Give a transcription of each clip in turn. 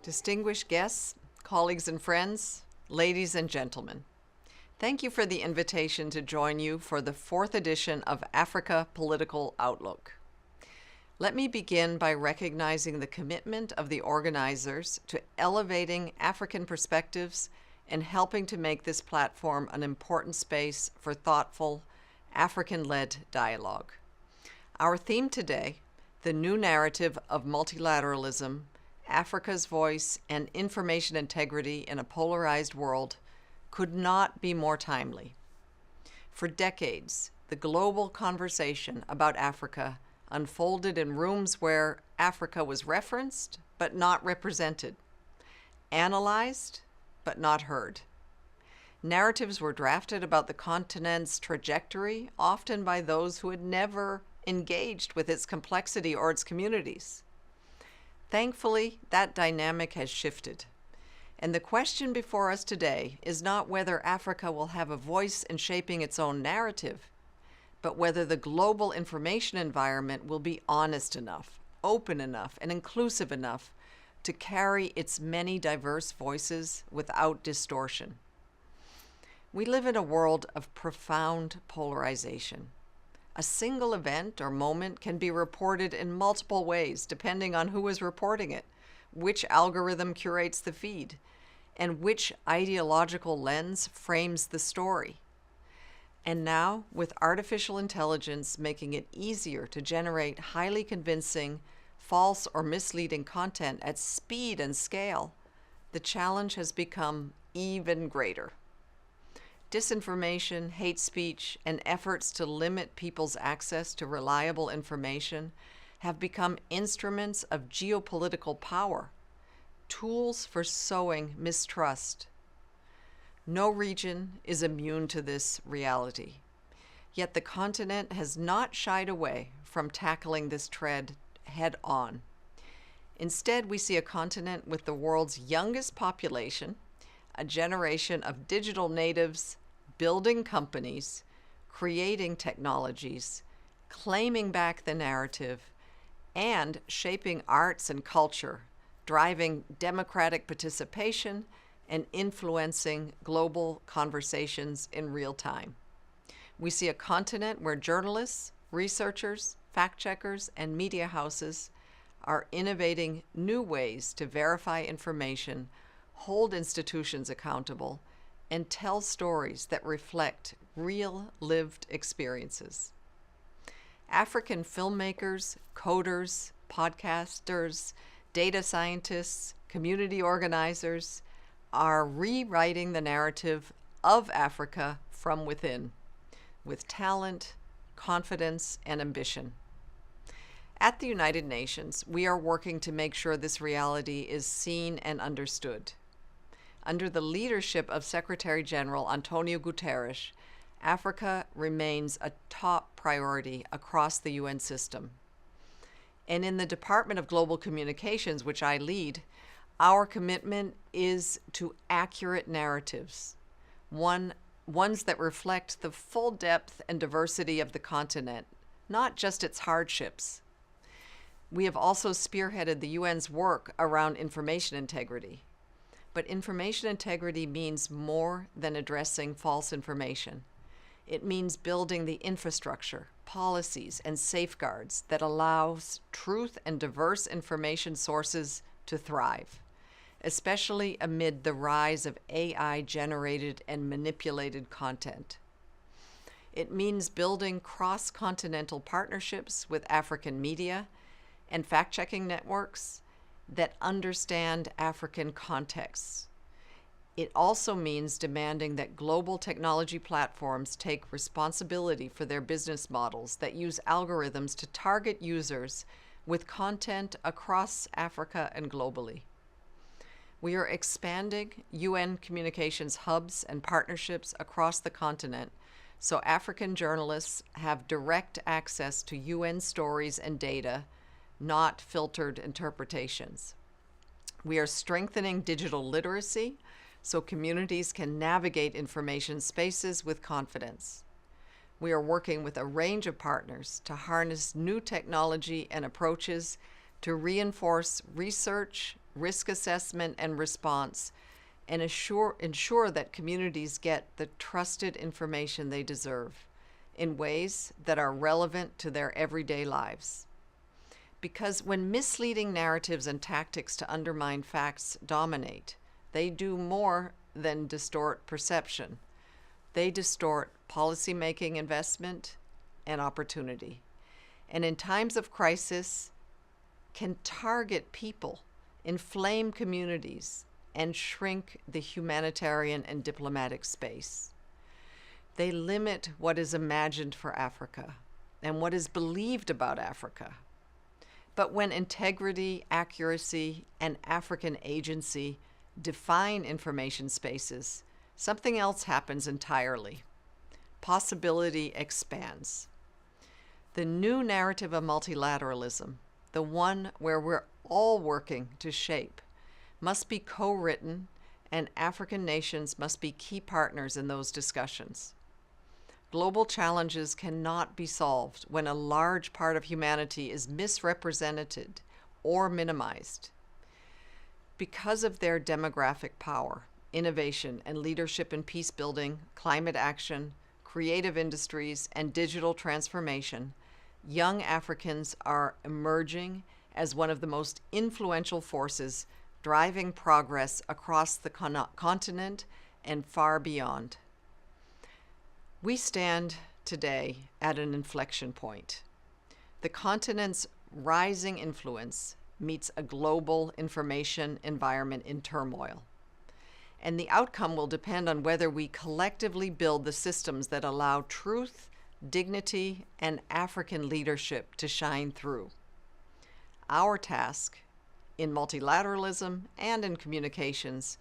Distinguished guests, colleagues and friends, ladies and gentlemen, thank you for the invitation to join you for the fourth edition of Africa Political Outlook. Let me begin by recognizing the commitment of the organizers to elevating African perspectives and helping to make this platform an important space for thoughtful, African-led dialogue. Our theme today, the new narrative of multilateralism, Africa's voice, and information integrity in a polarized world, could not be more timely. For decades, the global conversation about Africa unfolded in rooms where Africa was referenced but not represented, analyzed but not heard. Narratives were drafted about the continent's trajectory, often by those who had never engaged with its complexity or its communities. Thankfully, that dynamic has shifted. And the question before us today is not whether Africa will have a voice in shaping its own narrative, but whether the global information environment will be honest enough, open enough, and inclusive enough to carry its many diverse voices without distortion. We live in a world of profound polarization. A single event or moment can be reported in multiple ways depending on who is reporting it, which algorithm curates the feed, and which ideological lens frames the story. And now, with artificial intelligence making it easier to generate highly convincing, false or misleading content at speed and scale, the challenge has become even greater. Disinformation, hate speech, and efforts to limit people's access to reliable information have become instruments of geopolitical power, tools for sowing mistrust. No region is immune to this reality, yet the continent has not shied away from tackling this threat head on. Instead, we see a continent with the world's youngest population, a generation of digital natives building companies, creating technologies, claiming back the narrative, and shaping arts and culture, driving democratic participation and influencing global conversations in real time. We see a continent where journalists, researchers, fact-checkers, and media houses are innovating new ways to verify information, hold institutions accountable, and tell stories that reflect real lived experiences. African filmmakers, coders, podcasters, data scientists, community organizers are rewriting the narrative of Africa from within, with talent, confidence, and ambition. At the United Nations, we are working to make sure this reality is seen and understood. Under the leadership of Secretary General Antonio Guterres, Africa remains a top priority across the UN system. And in the Department of Global Communications, which I lead, our commitment is to accurate narratives, ones that reflect the full depth and diversity of the continent, not just its hardships. We have also spearheaded the UN's work around information integrity. But information integrity means more than addressing false information. It means building the infrastructure, policies, and safeguards that allows truth and diverse information sources to thrive, especially amid the rise of AI-generated and manipulated content. It means building cross-continental partnerships with African media and fact-checking networks that understand African contexts. It also means demanding that global technology platforms take responsibility for their business models that use algorithms to target users with content across Africa and globally. We are expanding UN communications hubs and partnerships across the continent so African journalists have direct access to UN stories and data, not filtered interpretations. We are strengthening digital literacy so communities can navigate information spaces with confidence. We are working with a range of partners to harness new technology and approaches to reinforce research, risk assessment and response, and ensure that communities get the trusted information they deserve in ways that are relevant to their everyday lives. Because when misleading narratives and tactics to undermine facts dominate, they do more than distort perception. They distort policymaking, investment, and opportunity. And in times of crisis, can target people, inflame communities, and shrink the humanitarian and diplomatic space. They limit what is imagined for Africa and what is believed about Africa. But when integrity, accuracy, and African agency define information spaces, something else happens entirely. Possibility expands. The new narrative of multilateralism, the one where we're all working to shape, must be co-written, and African nations must be key partners in those discussions. Global challenges cannot be solved when a large part of humanity is misrepresented or minimized. Because of their demographic power, innovation, and leadership in peace building, climate action, creative industries, and digital transformation, young Africans are emerging as one of the most influential forces driving progress across the continent and far beyond. We stand today at an inflection point. The continent's rising influence meets a global information environment in turmoil. And the outcome will depend on whether we collectively build the systems that allow truth, dignity, and African leadership to shine through. Our task in multilateralism and in communications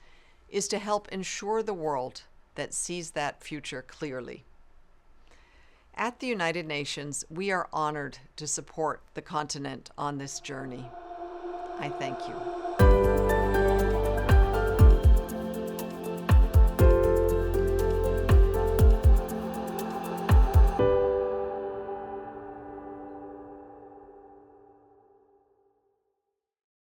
is to help ensure the world that sees that future clearly. At the United Nations, we are honored to support the continent on this journey. I thank you.